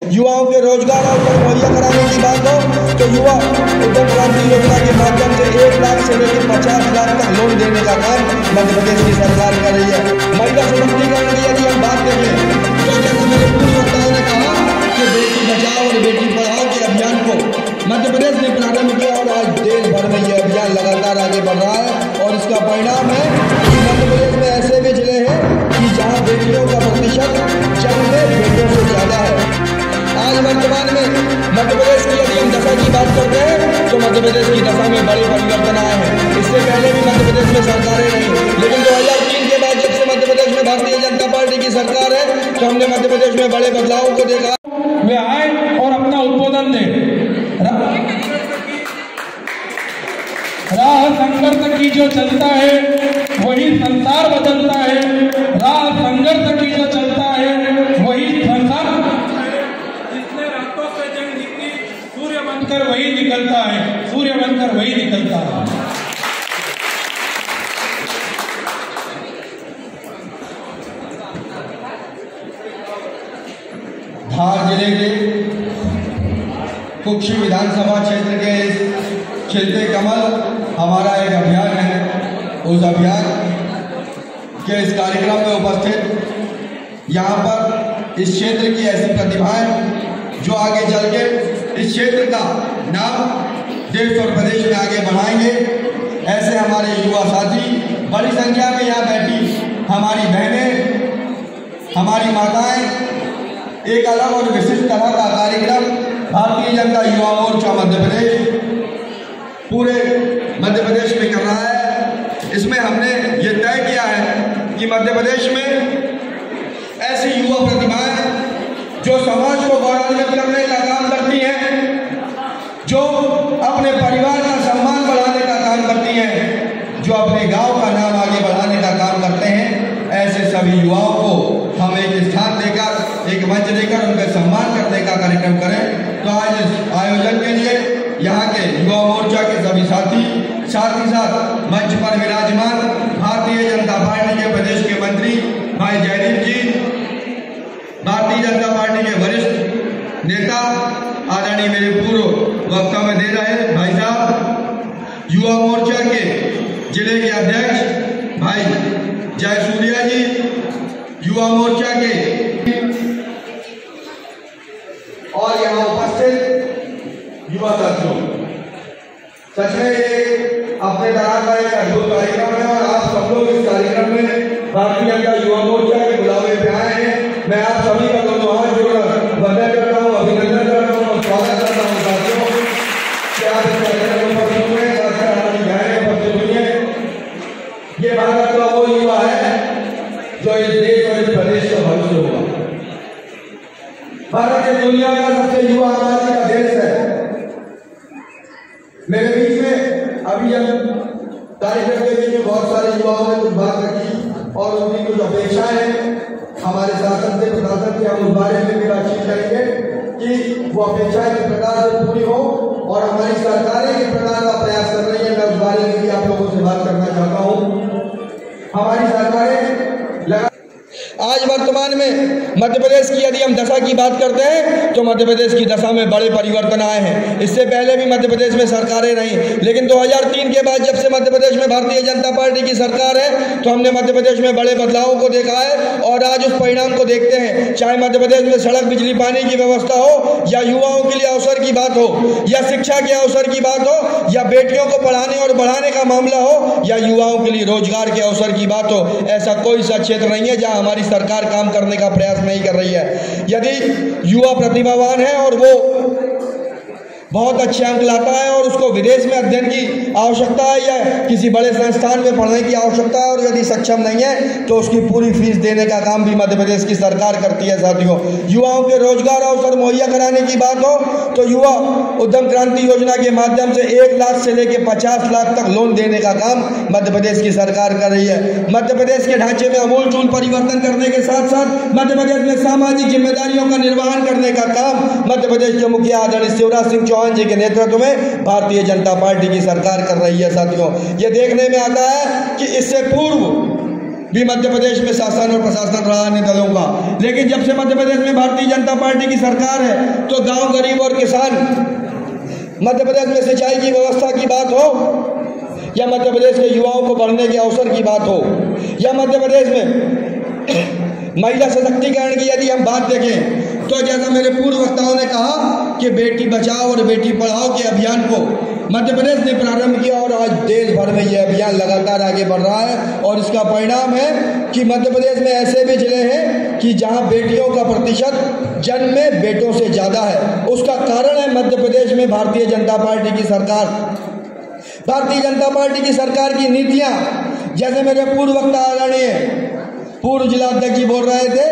युवाओं के रोजगार अवसर मुहैया कराने की बात हो तो युवा उद्यम क्रांति योजना के माध्यम से 1 लाख से लेकर 50 लाख तक लोन देने का काम मध्य प्रदेश की सरकार कर रही है। महिला सशक्तिकरण की यदि हम बात करें तो जैसे मेरे पूर्व वक्ताओं ने कहा कि बेटी बचाओ और बेटी पढ़ाओ के अभियान को मध्य प्रदेश ने प्रारंभ किया और आज देश भर में यह अभियान लगातार आगे बढ़ रहा है और इसका परिणाम है कि मध्य प्रदेश में ऐसे भी जिले हैं कि जहाँ बेटियों का प्रतिशत जन्म में बेटों से ज़्यादा है। आज वर्तमान में मध्य प्रदेश की यदि हम दशा की बात करते हैं तो मध्य प्रदेश की दशा में बड़े परिवर्तन आए हैं। इससे पहले भी मध्य प्रदेश में सरकारें रही, लेकिन 2003 के बाद जब से मध्य प्रदेश में भारतीय जनता पार्टी की सरकार है तो हमने मध्य प्रदेश में बड़े बदलावों को देखा। वे आए और अपना उद्बोधन दे। राह संघर्ष की जो चलता है वही संसार बदलता है। राह संघर्ष की जो चलता है वही संसार सूर्य बनकर वही निकलता है, सूर्य बनकर वही निकलता है। धार जिले के कुक्षी विधानसभा क्षेत्र के खिलते कमल हमारा एक अभियान है। उस अभियान के इस कार्यक्रम में उपस्थित यहाँ पर इस क्षेत्र की ऐसी प्रतिभाएं जो आगे चल के इस क्षेत्र का नाम देश और प्रदेश में आगे बढ़ाएंगे, ऐसे हमारे युवा साथी बड़ी संख्या में यहाँ बैठी हमारी बहनें, हमारी माताएं एक अलग और विशिष्ट तरह का कार्यक्रम भारतीय जनता युवा मोर्चा मध्य प्रदेश पूरे मध्य प्रदेश में कर रहा है। इसमें हमने ये तय किया है कि मध्य प्रदेश में ऐसी युवा प्रतिभाएं जो समाज को गौरवान्वित करने का काम करती हैं, जो अपने परिवार का सम्मान बढ़ाने का काम करती हैं, जो अपने गांव का नाम आगे बढ़ाने का काम करते हैं, ऐसे सभी युवाओं को हम एक स्थान देकर, एक मंच देकर उनका सम्मान करने का कार्यक्रम करें। तो आज इस आयोजन के लिए यहाँ के युवा मोर्चा के सभी साथी, साथ ही साथ मंच पर विराजमान भारतीय जनता पार्टी के प्रदेश के मंत्री भाई जयदीप जी, भारतीय जनता पार्टी के वरिष्ठ नेता आदरणीय मेरे पूर्व वक्ता में दे रहे भाई साहब, युवा मोर्चा के जिले के अध्यक्ष भाई जयसूर्या जी, युवा मोर्चा के और यहाँ उपस्थित युवा साथियों, सच में ये अपने तरह का एक अद्भुत कार्यक्रम है और आप सब लोग इस कार्यक्रम में भारतीय जनता युवा मोर्चा के बुलावे पे आए हैं। मैं आप सभी का दोनों हाथ जोड़कर बधाई करता हूँ, अभिनंदन करता हूँ और स्वागत करता हूँ साथियों कि आप इस कार्यक्रम में उपस्थित हुए, हमारी बहनें उपस्थित हुई हैं। ये भारत का वो युवा है जो इस देश और इस प्रदेश का भविष्य होगा। भारत ये दुनिया का सबसे युवा आबादी का देश है। मेरे बीच में अभी कार्यक्रम के बीच में बहुत सारे युवाओं ने कुछ बात रखी और उनकी कुछ अपेक्षाएं हैं हमारे शासन से, प्रशासन से। हम उस बारे में भी बातचीत करेंगे कि वो अपेक्षाएं किस प्रकार से पूरी हो और हमारी सरकारें किस प्रकार का प्रयास कर रही है। मैं उस बारे में भी आप लोगों से बात करना चाहता हूँ। हमारी सरकारें आज वर्तमान में मध्य प्रदेश की यदि हम दशा की बात करते हैं तो मध्य प्रदेश की दशा में बड़े परिवर्तन आए हैं। इससे पहले भी मध्य प्रदेश में सरकारें रहीं, लेकिन 2003 के बाद जब से मध्य प्रदेश में भारतीय जनता पार्टी की सरकार है तो हमने मध्य प्रदेश में बड़े बदलावों को देखा है और आज उस परिणाम को देखते हैं। चाहे मध्य प्रदेश में सड़क, बिजली, पानी की व्यवस्था हो या युवाओं के लिए अवसर की बात हो या शिक्षा के अवसर की बात हो या बेटियों को पढ़ाने और बढ़ाने का मामला हो या युवाओं के लिए रोजगार के अवसर की बात हो, ऐसा कोई सा क्षेत्र नहीं है जहाँ हमारी सरकार काम करने का प्रयास नहीं कर रही है। यदि युवा प्रतिभावान है और वो बहुत अच्छे अंक लाता है और उसको विदेश में अध्ययन की आवश्यकता है या किसी बड़े संस्थान में पढ़ने की आवश्यकता है और यदि सक्षम नहीं है तो उसकी पूरी फीस देने का काम भी मध्य प्रदेश की सरकार करती है। साथियों, युवाओं के रोजगार अवसर मुहैया कराने की बात हो तो युवा उद्यम क्रांति योजना के माध्यम से 1 लाख से लेकर 50 लाख तक लोन देने का काम मध्य प्रदेश की सरकार कर रही है। मध्य प्रदेश के ढांचे में अमूलचूल परिवर्तन करने के साथ साथ मध्य प्रदेश में सामाजिक जिम्मेदारियों का निर्वहन करने का काम मध्य प्रदेश के मुखिया आदरणीय शिवराज सिंह चौहान जी के नेतृत्व में भारतीय जनता पार्टी की सरकार कर रही है। साथियों, ये देखने में आता है कि इससे पूर्व भी मध्य प्रदेश में शासन और प्रशासन रहा अन्य दलों का, लेकिन जब से मध्य प्रदेश में भारतीय जनता पार्टी की सरकार है तो गांव, गरीब और किसान, मध्य प्रदेश में सिंचाई की व्यवस्था की बात हो या मध्य प्रदेश के युवाओं को बढ़ने के अवसर की बात हो या मध्य प्रदेश में महिला सशक्तिकरण की यदि हम बात देखें तो जैसा मेरे पूर्व वक्ताओं ने कहा कि बेटी बचाओ और बेटी पढ़ाओ के अभियान को मध्य प्रदेश ने प्रारंभ किया और आज देश भर में यह अभियान लगातार आगे बढ़ रहा है। और इसका परिणाम है कि मध्य प्रदेश में ऐसे भी जिले हैं कि जहां बेटियों का प्रतिशत जन्म में बेटों से ज़्यादा है। उसका कारण है मध्य प्रदेश में भारतीय जनता पार्टी की सरकार, भारतीय जनता पार्टी की सरकार की नीतियां। जैसे मेरे पूर्व वक्ता आदरणीय पूर्व जिला अध्यक्ष जी बोल रहे थे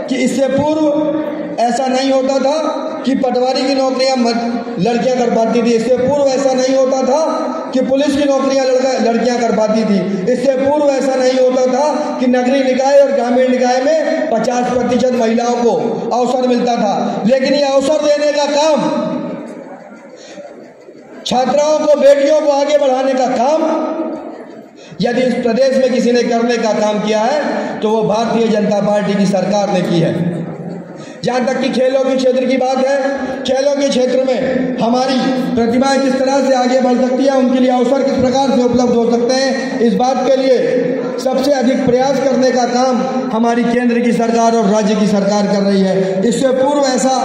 कि इससे पूर्व ऐसा नहीं होता था कि पटवारी की नौकरियां लड़कियां कर पाती थी, इससे पूर्व ऐसा नहीं होता था कि पुलिस की नौकरियां लड़कियां कर पाती थी, इससे पूर्व ऐसा नहीं होता था कि नगरीय निकाय और ग्रामीण निकाय में 50% महिलाओं को अवसर मिलता था। लेकिन ये अवसर देने का काम, छात्राओं को, बेटियों को आगे बढ़ाने का काम यदि इस प्रदेश में किसी ने करने का काम किया है तो वो भारतीय जनता पार्टी की सरकार ने की है। जहाँ तक कि खेलों के क्षेत्र की बात है, खेलों के क्षेत्र में हमारी प्रतिभाएं किस तरह से आगे बढ़ सकती है, उनके लिए अवसर किस प्रकार से उपलब्ध हो सकते हैं, इस बात के लिए सबसे अधिक प्रयास करने का काम हमारी केंद्र की सरकार और राज्य की सरकार कर रही है। इससे पूर्व ऐसा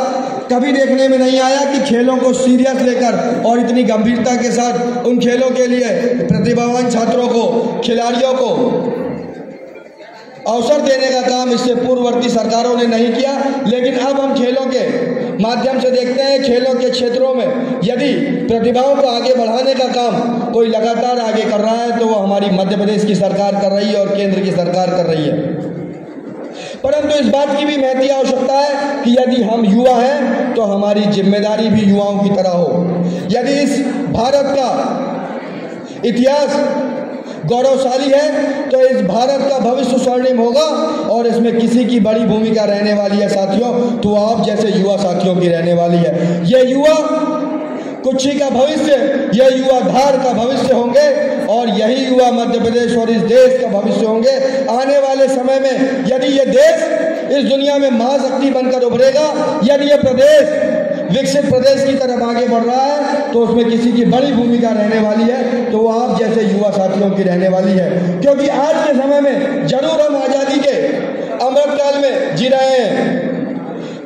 कभी देखने में नहीं आया कि खेलों को सीरियस लेकर और इतनी गंभीरता के साथ उन खेलों के लिए प्रतिभावान छात्रों को, खिलाड़ियों को अवसर देने का काम इससे पूर्ववर्ती सरकारों ने नहीं किया। लेकिन अब हम खेलों के माध्यम से देखते हैं, खेलों के क्षेत्रों में यदि प्रतिभाओं को आगे बढ़ाने का काम कोई लगातार आगे कर रहा है तो वो हमारी मध्य प्रदेश की सरकार कर रही है और केंद्र की सरकार कर रही है। परंतु इस बात की भी महती आवश्यकता है कि यदि हम युवा हैं तो हमारी जिम्मेदारी भी युवाओं की तरह हो। यदि इस भारत का इतिहास गौरवशाली है तो इस भारत का भविष्य स्वर्णिम होगा और इसमें किसी की बड़ी भूमिका रहने वाली है साथियों, तो आप जैसे युवा साथियों की रहने वाली है। ये युवा कुक्षी का भविष्य, ये युवा धार का भविष्य होंगे और यही युवा मध्य प्रदेश और इस देश का भविष्य होंगे। आने वाले समय में यदि ये देश इस दुनिया में महाशक्ति बनकर उभरेगा, यदि ये प्रदेश विकसित प्रदेश की तरफ आगे बढ़ रहा है तो उसमें किसी की बड़ी भूमिका रहने वाली है, तो वो आप जैसे युवा साथियों की रहने वाली है। क्योंकि आज के समय में जरूर हम आज़ादी के अमृतकाल में जी रहे हैं,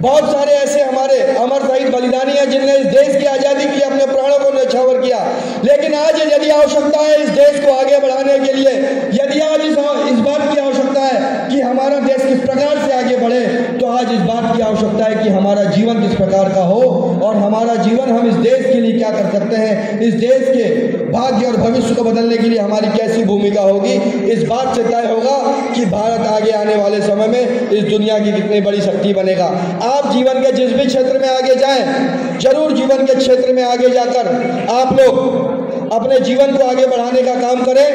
बहुत सारे ऐसे हमारे अमर शहीद बलिदानी हैं जिनने इस देश की आज़ादी के लिए अपने प्राणों को न्यौछावर किया। लेकिन आज यदि आवश्यकता है इस देश को आगे बढ़ाने के लिए, यदि आज इस बात की आवश्यकता है कि हमारा देश किस प्रकार से आगे बढ़े, तो आज इस बात की आवश्यकता है कि हमारा जीवन किस प्रकार का हो और हमारा जीवन हम इस देश के लिए क्या कर सकते हैं, इस देश के भाग्य और भविष्य को बदलने के लिए हमारी कैसी भूमिका होगी। इस बात से तय होगा कि भारत आगे आने वाले समय में इस दुनिया की कितनी बड़ी शक्ति बनेगा। आप जीवन के जिस भी क्षेत्र में आगे जाएं, जरूर जीवन के क्षेत्र में आगे जाकर आप लोग अपने जीवन को आगे बढ़ाने का काम करें,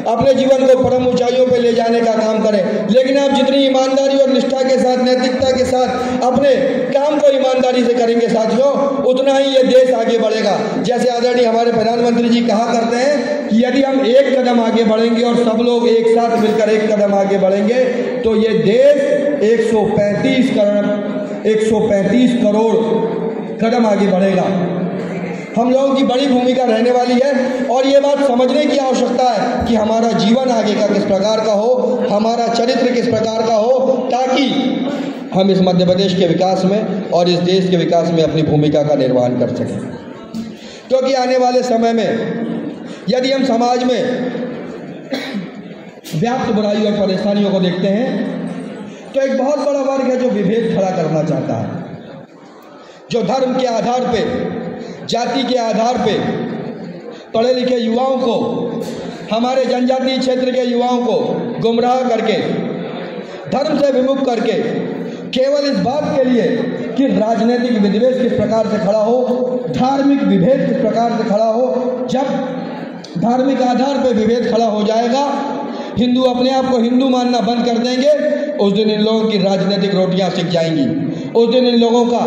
अपने जीवन को परम ऊंचाइयों पर ले जाने का काम करें। लेकिन आप जितनी ईमानदारी और निष्ठा के साथ, नैतिकता के साथ अपने काम को ईमानदारी से करेंगे साथियों, उतना ही ये देश आगे बढ़ेगा। जैसे आदरणीय हमारे प्रधानमंत्री जी कहा करते हैं कि यदि हम एक कदम आगे बढ़ेंगे और सब लोग एक साथ मिलकर एक कदम आगे बढ़ेंगे तो ये देश 135 करोड़ कदम आगे बढ़ेगा। हम लोगों की बड़ी भूमिका रहने वाली है और ये बात समझने की आवश्यकता है कि हमारा जीवन आगे का किस प्रकार का हो, हमारा चरित्र किस प्रकार का हो, ताकि हम इस मध्य प्रदेश के विकास में और इस देश के विकास में अपनी भूमिका का निर्वहन कर सकें। क्योंकि आने वाले समय में यदि हम समाज में व्याप्त बुराई और परेशानियों को देखते हैं तो एक बहुत बड़ा वर्ग है जो विभेद खड़ा करना चाहता है, जो धर्म के आधार पे, जाति के आधार पे पढ़े लिखे युवाओं को, हमारे जनजातीय क्षेत्र के युवाओं को गुमराह करके, धर्म से विमुख करके, केवल इस बात के लिए कि राजनीतिक विद्वेष किस प्रकार से खड़ा हो, धार्मिक विभेद किस प्रकार से खड़ा हो। जब धार्मिक आधार पर विभेद खड़ा हो जाएगा, हिंदू अपने आप को हिंदू मानना बंद कर देंगे, उस दिन इन लोगों की राजनीतिक रोटियां सिक जाएंगी, उस दिन इन लोगों का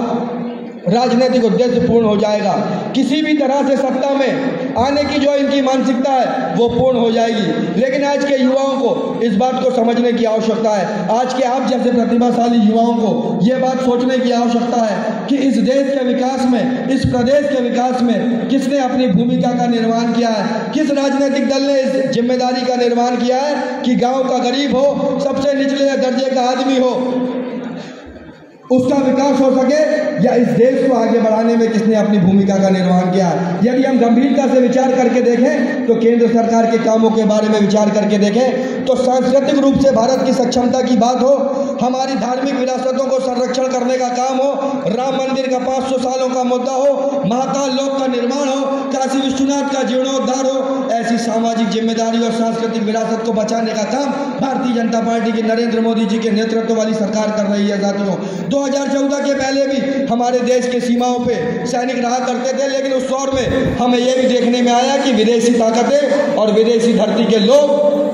राजनीतिक उद्देश्य पूर्ण हो जाएगा। किसी भी तरह से सत्ता में आने की जो इनकी मानसिकता है वो पूर्ण हो जाएगी। लेकिन आज के युवाओं को इस बात को समझने की आवश्यकता है। आज के आप जैसे प्रतिभाशाली युवाओं को ये बात सोचने की आवश्यकता है कि इस देश के विकास में, इस प्रदेश के विकास में किसने अपनी भूमिका का निर्वहन किया है, किस राजनीतिक दल ने इस जिम्मेदारी का निर्वहन किया है कि गाँव का गरीब हो, सबसे निचले दर्जे का आदमी हो, उसका विकास हो सके, या इस देश को आगे बढ़ाने में किसने अपनी भूमिका का निर्वहन किया। यदि हम गंभीरता से विचार करके देखें तो केंद्र सरकार के कामों के बारे में विचार करके देखें तो सांस्कृतिक रूप से भारत की सक्षमता की बात हो, हमारी धार्मिक विरासतों को संरक्षण करने का काम हो, राम मंदिर का 500 सालों का मुद्दा हो, महाकाल लोक का निर्माण हो, काशी विश्वनाथ का जीर्णोद्धार हो, ऐसी सामाजिक जिम्मेदारी और सांस्कृतिक विरासत को बचाने का काम भारतीय जनता पार्टी की नरेंद्र मोदी जी के नेतृत्व वाली सरकार कर रही है। साथियों, 2014 के पहले भी हमारे देश के सीमाओं पे सैनिक रहा करते थे, लेकिन उस दौर में हमें यह भी देखने में आया कि विदेशी ताकतें और विदेशी धरती के लोग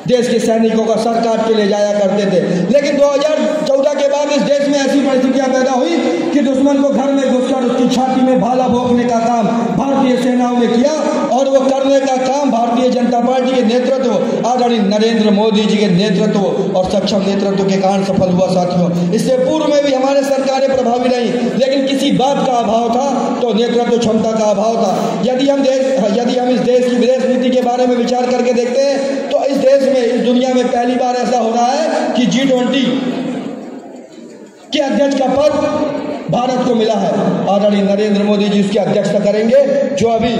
देश के सैनिकों का सर काट के ले जाया करते थे। लेकिन 2014 के बाद इस देश में ऐसी परिस्थितियां पैदा हुई कि दुश्मन को घर में घुसकर उसकी छाती में भाला भोंकने का काम भारतीय सेनाओं ने किया, और वो करने का काम भारतीय जनता पार्टी के नेतृत्व, आदरणीय नरेंद्र मोदी जी के नेतृत्व और सक्षम नेतृत्व के कारण सफल हुआ। साथियों, इससे पूर्व में भी हमारे सरकारें प्रभावी रही, लेकिन किसी बात का अभाव था तो नेतृत्व क्षमता का अभाव था। यदि हम इस देश की विदेश नीति के बारे में विचार करके देखते हैं तो इस देश में, इस दुनिया में पहली बार ऐसा हो रहा है कि G20 के अध्यक्ष का पद भारत को मिला है। आदरणीय नरेंद्र मोदी जी उसकी अध्यक्षता करेंगे, जो अभी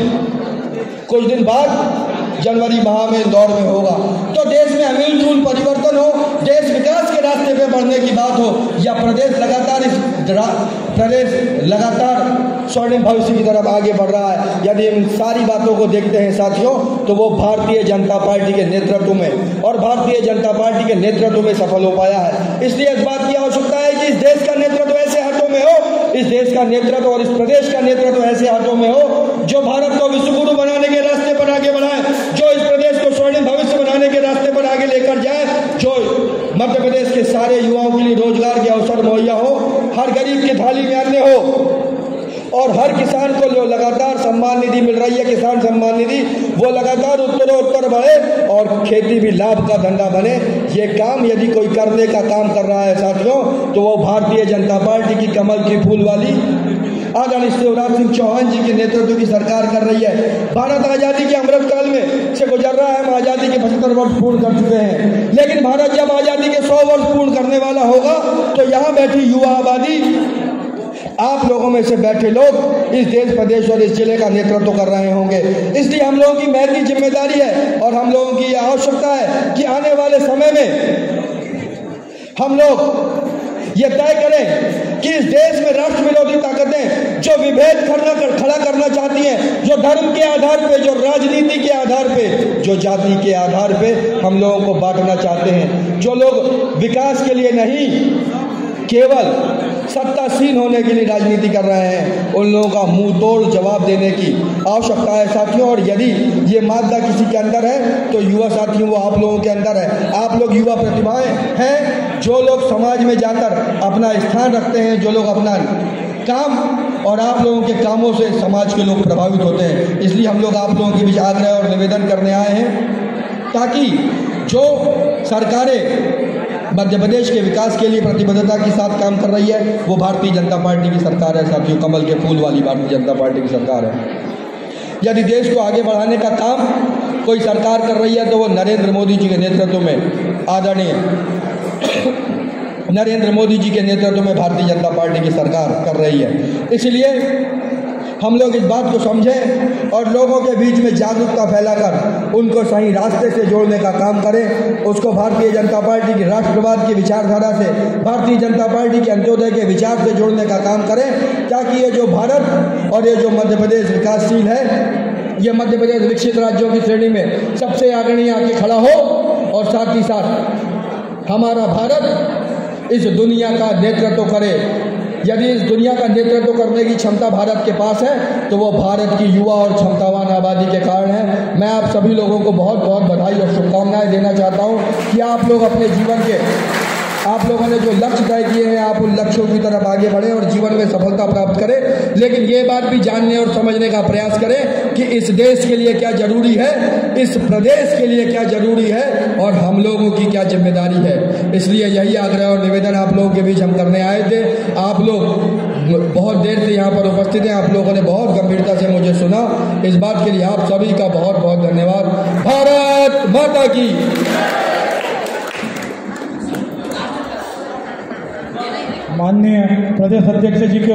कुछ दिन बाद जनवरी माह में इंदौर में होगा। तो देश में आमूल परिवर्तन हो, देश विकास के रास्ते पे बढ़ने की बात हो, या प्रदेश लगातार स्वर्णिम भविष्य की तरफ आगे बढ़ रहा है। यदि इन सारी बातों को देखते हैं साथियों, तो वो भारतीय जनता पार्टी के नेतृत्व में और भारतीय जनता पार्टी के नेतृत्व में सफल हो पाया है। इसलिए इस बात की आवश्यकता है कि इस देश का नेतृत्व ऐसे हाथों में हो, इस देश का नेतृत्व और इस प्रदेश का नेतृत्व ऐसे हाथों में हो जो भारत को विश्वगुरु बनाने के रास्ते पर आगे बढ़ाए, जो इस प्रदेश को स्वर्णिम भविष्य बनाने के रास्ते पर आगे लेकर जाए, जो मध्य प्रदेश के सारे युवाओं के लिए रोजगार के अवसर मुहैया हो, हर गरीब की थाली में अन्न हो, और हर किसान को जो लगातार सम्मान निधि मिल रही है, किसान सम्मान निधि, वो लगातार उत्तरोत्तर बढ़े और खेती भी लाभ का धंधा बने। ये काम यदि कोई करने का काम कर रहा है साथियों, तो वो भारतीय जनता पार्टी की कमल की फूल वाली आदरणीय शिवराज सिंह चौहान जी के नेतृत्व की सरकार कर रही है। भारत आजादी के अमृत काल में से गुजर रहा है, हम आजादी के 75 वर्ष पूर्ण कर चुके हैं, लेकिन भारत जब आजादी के 100 वर्ष पूर्ण करने वाला होगा तो यहाँ बैठी युवा आबादी, आप लोगों में से बैठे लोग इस देश, प्रदेश और इस जिले का नेतृत्व कर रहे होंगे। इसलिए हम लोगों की महती जिम्मेदारी है और हम लोगों की आवश्यकता है कि आने वाले समय में हम लोग ये तय करें कि इस देश में राष्ट्र विरोधी ताकतें जो विभेद खड़ा करना चाहती हैं, जो धर्म के आधार पे, जो राजनीति के आधार पे, जो जाति के आधार पे हम लोगों को बांटना चाहते हैं, जो लोग विकास के लिए नहीं केवल सत्तासीन होने के लिए राजनीति कर रहे हैं, उन लोगों का मुंह तोड़ जवाब देने की आवश्यकता है साथियों। और यदि ये मादा किसी के अंदर है तो युवा साथियों वो आप लोगों के अंदर है। आप लोग युवा प्रतिभाएं हैं, जो लोग समाज में जाकर अपना स्थान रखते हैं, जो लोग अपना काम, और आप लोगों के कामों से समाज के लोग प्रभावित होते हैं। इसलिए हम लोग आप लोगों के बीच आग्रह और निवेदन करने आए हैं ताकि जो सरकारें मध्य प्रदेश के विकास के लिए प्रतिबद्धता के साथ काम कर रही है, वो भारतीय जनता पार्टी की सरकार है साथियों, कमल के फूल वाली भारतीय जनता पार्टी की सरकार है। यदि देश को आगे बढ़ाने का काम कोई सरकार कर रही है तो वो नरेंद्र मोदी जी के नेतृत्व में, आदरणीय नरेंद्र मोदी जी के नेतृत्व में भारतीय जनता पार्टी की सरकार कर रही है। इसलिए हम लोग इस बात को समझें और लोगों के बीच में जागरूकता फैलाकर उनको सही रास्ते से जोड़ने का काम करें। उसको भारतीय जनता पार्टी की राष्ट्रवाद की विचारधारा से, भारतीय जनता पार्टी के अंत्योदय के विचार से जोड़ने का काम करें, ताकि ये जो भारत और ये जो मध्य प्रदेश विकासशील है, ये मध्य प्रदेश विकसित राज्यों की श्रेणी में सबसे अग्रणी आके खड़ा हो, और साथ ही साथ हमारा भारत इस दुनिया का नेतृत्व करे। यदि इस दुनिया का नेतृत्व करने की क्षमता भारत के पास है तो वो भारत की युवा और क्षमतावान आबादी के कारण है। मैं आप सभी लोगों को बहुत बहुत बधाई और शुभकामनाएं देना चाहता हूं कि आप लोग अपने जीवन के आप लोगों ने जो लक्ष्य तय किए हैं आप उन लक्ष्यों की तरफ आगे बढ़े और जीवन में सफलता प्राप्त करें। लेकिन ये बात भी जानने और समझने का प्रयास करें कि इस देश के लिए क्या जरूरी है, इस प्रदेश के लिए क्या जरूरी है और हम लोगों की क्या जिम्मेदारी है। इसलिए यही आग्रह और निवेदन आप लोगों के बीच हम करने आए थे। आप लोग बहुत देर से यहाँ पर उपस्थित हैं, आप लोगों ने बहुत गंभीरता से मुझे सुना। इस बात के लिए आप सभी का बहुत बहुत धन्यवाद। भारत माता की। माननीय प्रदेश अध्यक्ष जी के